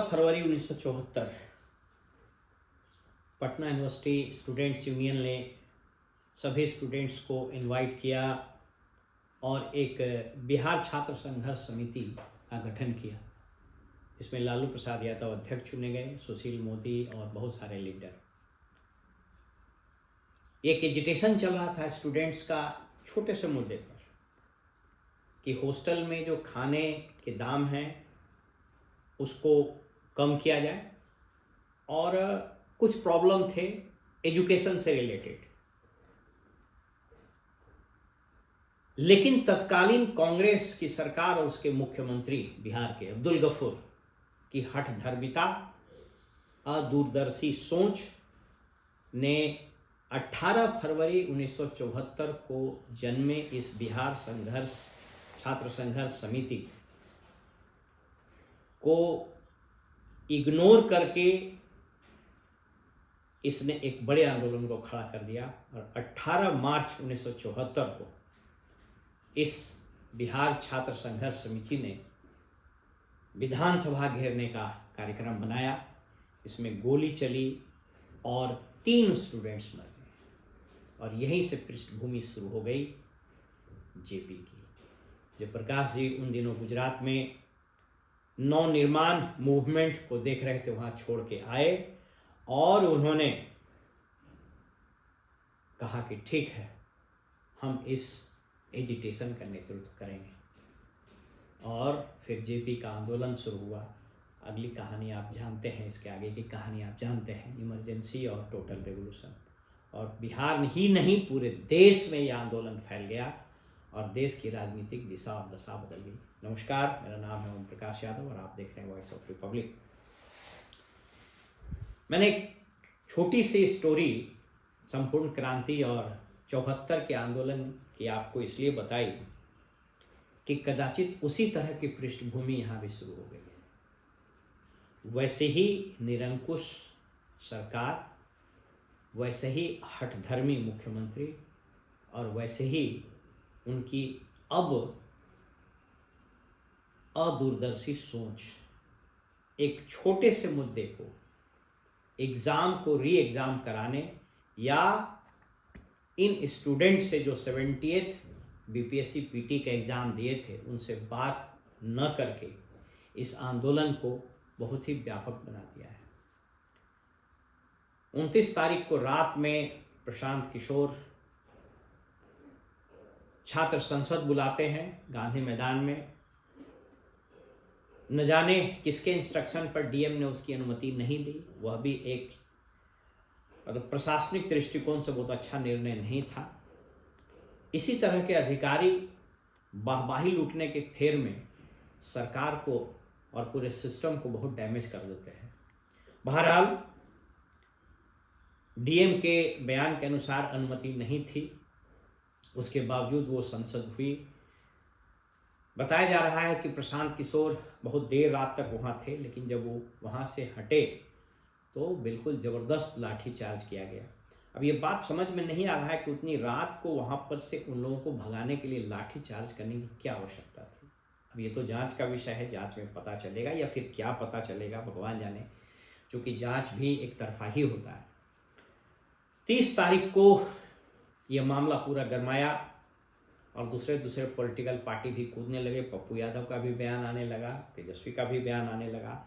फरवरी 1974 Patna university students union ने सभी students को इनवाइट किया और एक बिहार छात्र संघर्ष समिति का गठन किया। इसमें लालू प्रसाद यादव अध्यक्ष चुने गए, सुशील मोदी और बहुत सारे लीडर। एक एजिटेशन चल रहा था स्टूडेंट्स का छोटे से मुद्दे पर कि हॉस्टल में जो खाने के दाम हैं उसको कम किया जाए और कुछ प्रॉब्लम थे एजुकेशन से रिलेटेड। लेकिन तत्कालीन कांग्रेस की सरकार और उसके मुख्यमंत्री बिहार के अब्दुल गफूर की हठधर्मिता, अदूरदर्शी सोच ने 18 फरवरी 1974 को जन्मे इस बिहार छात्र संघर्ष समिति को इग्नोर करके इसने एक बड़े आंदोलन को खड़ा कर दिया और 18 मार्च 1974 को इस बिहार छात्र संघर्ष समिति ने विधानसभा घेरने का कार्यक्रम बनाया। इसमें गोली चली और 3 स्टूडेंट्स मर गए और यहीं से पृष्ठभूमि शुरू हो गई जेपी की। जयप्रकाश जी उन दिनों गुजरात में नवनिर्माण मूवमेंट को देख रहे थे, वहाँ छोड़ के आए और उन्होंने कहा कि ठीक है, हम इस एजिटेशन का नेतृत्व करेंगे और फिर जेपी का आंदोलन शुरू हुआ। अगली कहानी आप जानते हैं, इसके आगे की कहानी आप जानते हैं, इमरजेंसी और टोटल रेवोल्यूशन। और बिहार ही नहीं पूरे देश में यह आंदोलन फैल गया और देश की राजनीतिक दिशा और दशा बदल गई। नमस्कार, मेरा नाम है ओम प्रकाश यादव और आप देख रहे हैं वॉइस ऑफ रिपब्लिक। मैंने एक छोटी सी स्टोरी संपूर्ण क्रांति और 74 के आंदोलन की आपको इसलिए बताई कि कदाचित उसी तरह की पृष्ठभूमि यहाँ भी शुरू हो गई है। वैसे ही निरंकुश सरकार, वैसे ही हठधर्मी मुख्यमंत्री और वैसे ही उनकी अब अदूरदर्शी सोच एक छोटे से मुद्दे को, एग्ज़ाम को री एग्ज़ाम कराने या इन स्टूडेंट से जो 78th बीपीएससी पीटी का एग्ज़ाम दिए थे उनसे बात न करके इस आंदोलन को बहुत ही व्यापक बना दिया है। 29 तारीख को रात में प्रशांत किशोर छात्र संसद बुलाते हैं गांधी मैदान में। न जाने किसके इंस्ट्रक्शन पर डीएम ने उसकी अनुमति नहीं दी। वह भी एक प्रशासनिक दृष्टिकोण से बहुत अच्छा निर्णय नहीं था। इसी तरह के अधिकारी वाहवाही लूटने के फेर में सरकार को और पूरे सिस्टम को बहुत डैमेज कर देते हैं। बहरहाल डीएम के बयान के अनुसार अनुमति नहीं थी, उसके बावजूद वो संसद हुई। बताया जा रहा है कि प्रशांत किशोर बहुत देर रात तक वहाँ थे, लेकिन जब वो वहाँ से हटे तो बिल्कुल ज़बरदस्त लाठी चार्ज किया गया। अब ये बात समझ में नहीं आ रहा है कि उतनी रात को वहाँ पर से उन लोगों को भगाने के लिए लाठी चार्ज करने की क्या आवश्यकता थी। अब ये तो जांच का विषय है, जांच में पता चलेगा या फिर क्या पता चलेगा भगवान जाने, क्योंकि जांच भी एक तरफा ही होता है। 30 तारीख को ये मामला पूरा गरमाया और दूसरे पॉलिटिकल पार्टी भी कूदने लगे। पप्पू यादव का भी बयान आने लगा, तेजस्वी का भी बयान आने लगा।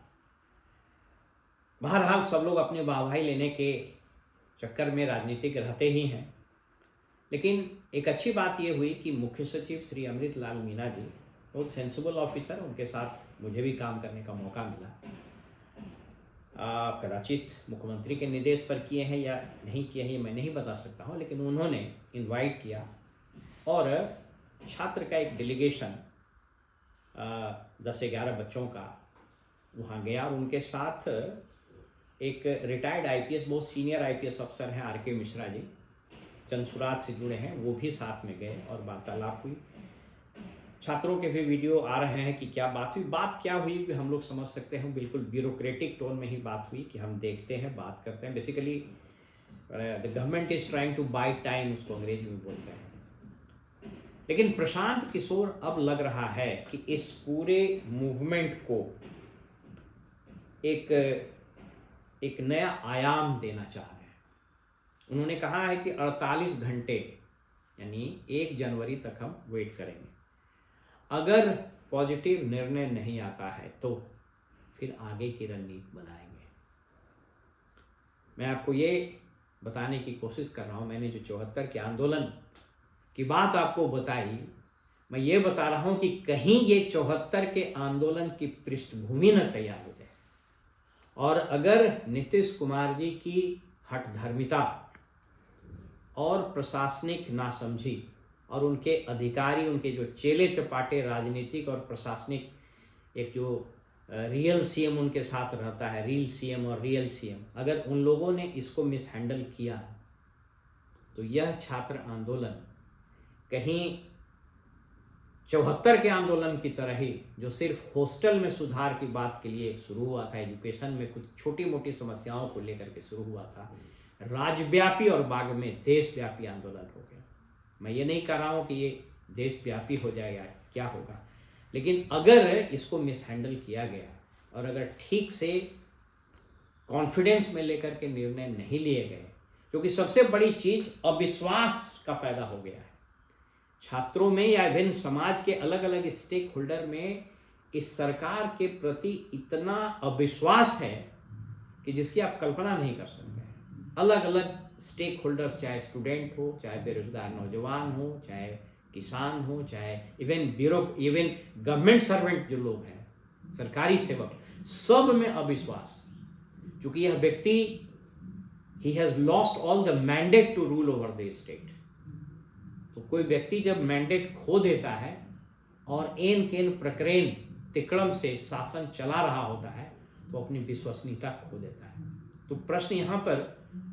बहरहाल सब लोग अपनी वाहवाही लेने के चक्कर में राजनीतिक रहते ही हैं। लेकिन एक अच्छी बात ये हुई कि मुख्य सचिव श्री अमृत लाल मीना जी बहुत सेंसिबल ऑफिसर, उनके साथ मुझे भी काम करने का मौका मिला। कदाचित मुख्यमंत्री के निर्देश पर किए हैं या नहीं किए हैं ये मैं नहीं बता सकता हूँ, लेकिन उन्होंने इनवाइट किया और छात्र का एक डेलीगेशन 10-11 बच्चों का वहाँ गया और उनके साथ एक रिटायर्ड आईपीएस, बहुत सीनियर आईपीएस अफसर हैं आर के मिश्रा जी, जनसुराज से जुड़े हैं, वो भी साथ में गए और वार्तालाप हुई। छात्रों के भी वीडियो आ रहे हैं कि क्या बात हुई। बात क्या हुई भी हम लोग समझ सकते हैं, बिल्कुल ब्यूरोक्रेटिक टोन में ही बात हुई कि हम देखते हैं, बात करते हैं। Basically the government is trying two by time, उसको अंग्रेजी में बोलते हैं। लेकिन प्रशांत किशोर अब लग रहा है कि इस पूरे मूवमेंट को एक एक नया आयाम देना चाह रहे हैं। उन्होंने कहा है कि 48 घंटे यानी 1 जनवरी तक हम वेट करेंगे। अगर पॉजिटिव निर्णय नहीं आता है तो फिर आगे की रणनीति बनाएंगे। मैं आपको ये बताने की कोशिश कर रहा हूँ, मैंने जो 74 के आंदोलन की बात आपको बताई, मैं ये बता रहा हूँ कि कहीं ये 74 के आंदोलन की पृष्ठभूमि न तैयार हो जाए, और अगर नीतीश कुमार जी की हठधर्मिता और प्रशासनिक नासमझी और उनके अधिकारी, उनके जो चेले चपाटे राजनीतिक और प्रशासनिक, एक जो रियल सीएम उनके साथ रहता है, रील सीएम और रियल सीएम, अगर उन लोगों ने इसको मिसहैंडल किया तो यह छात्र आंदोलन कहीं 74 के आंदोलन की तरह ही, जो सिर्फ हॉस्टल में सुधार की बात के लिए शुरू हुआ था, एजुकेशन में कुछ छोटी मोटी समस्याओं को लेकर के शुरू हुआ था, राज्यव्यापी और बाद में देशव्यापी आंदोलन हो गया। मैं ये नहीं कह रहा हूँ कि ये देशव्यापी हो जाएगा, क्या होगा, लेकिन अगर इसको मिसहैंडल किया गया और अगर ठीक से कॉन्फिडेंस में लेकर के निर्णय नहीं लिए गए, क्योंकि सबसे बड़ी चीज अविश्वास का पैदा हो गया है छात्रों में या विभिन्न समाज के अलग अलग स्टेक होल्डर में। इस सरकार के प्रति इतना अविश्वास है कि जिसकी आप कल्पना नहीं कर सकते हैं। अलग अलग स्टेक होल्डर्स, चाहे स्टूडेंट हो, चाहे बेरोजगार नौजवान हो, चाहे किसान हो, चाहे इवन गवर्नमेंट सर्वेंट जो लोग हैं, सरकारी सेवक, सब में अविश्वास, क्योंकि यह व्यक्ति ही has lost all the mandate to rule over the state. तो कोई व्यक्ति जब मैंडेट खो देता है और एन केन प्रकरण तिकड़म से शासन चला रहा होता है तो अपनी विश्वसनीयता खो देता है। तो प्रश्न यहाँ पर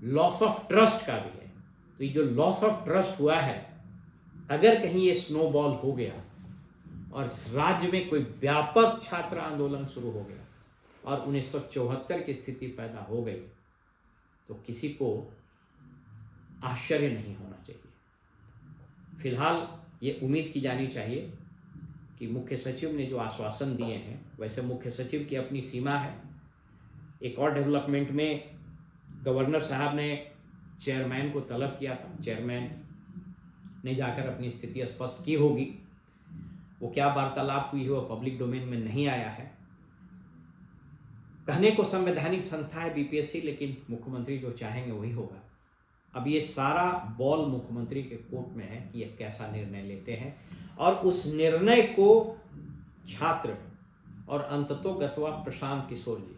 लॉस ऑफ ट्रस्ट का भी है। तो ये जो लॉस ऑफ ट्रस्ट हुआ है, अगर कहीं ये स्नोबॉल हो गया और इस राज्य में कोई व्यापक छात्र आंदोलन शुरू हो गया और 1974 की स्थिति पैदा हो गई, तो किसी को आश्चर्य नहीं होना चाहिए। फिलहाल ये उम्मीद की जानी चाहिए कि मुख्य सचिव ने जो आश्वासन दिए हैं, वैसे मुख्य सचिव की अपनी सीमा है। एक और डेवलपमेंट में गवर्नर साहब ने चेयरमैन को तलब किया था, चेयरमैन ने जाकर अपनी स्थिति स्पष्ट की होगी। वो क्या वार्तालाप हुई है वो पब्लिक डोमेन में नहीं आया है। कहने को संवैधानिक संस्था है बीपीएससी, लेकिन मुख्यमंत्री जो चाहेंगे वही होगा। अब ये सारा बॉल मुख्यमंत्री के कोर्ट में है कि ये कैसा निर्णय लेते हैं, और उस निर्णय को छात्र और अंततोगत्वा प्रशांत किशोर जी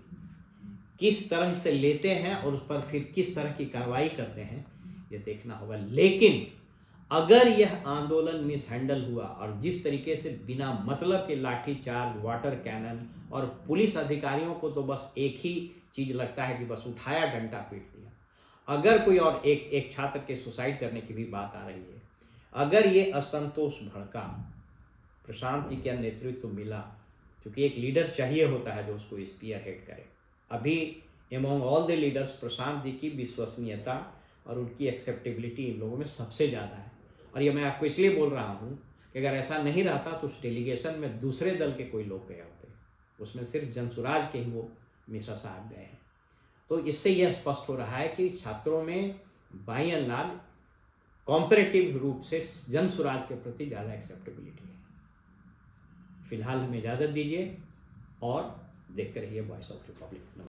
किस तरह से लेते हैं और उस पर फिर किस तरह की कार्रवाई करते हैं, ये देखना होगा। लेकिन अगर यह आंदोलन मिसहैंडल हुआ और जिस तरीके से बिना मतलब के लाठीचार्ज, वाटर कैनन, और पुलिस अधिकारियों को तो बस एक ही चीज लगता है कि बस उठाया, डंडा पीट दिया। अगर कोई और एक छात्र के सुसाइड करने की भी बात आ रही है, अगर ये असंतोष भड़का, प्रशांत जी का नेतृत्व मिला, क्योंकि एक लीडर चाहिए होता है जो उसको स्पीयर हेड करे। अभी among all the leaders Prashant ji की विश्वसनीयता और उनकी एक्सेप्टेबिलिटी इन लोगों में सबसे ज़्यादा है। और ये मैं आपको इसलिए बोल रहा हूँ कि अगर ऐसा नहीं रहता तो उस डेलीगेशन में दूसरे दल के कोई लोग गए होते, उसमें सिर्फ जनसुराज के ही वो मिश्रा साहब गए हैं। तो इससे यह स्पष्ट हो रहा है कि छात्रों में बाई एंड लार्ज कॉम्परेटिव रूप से जनसुराज के प्रति ज़्यादा एक्सेप्टेबिलिटी है। फिलहाल हमें इजाज़त दीजिए और देखते रहिए वॉइस ऑफ रिपब्लिक।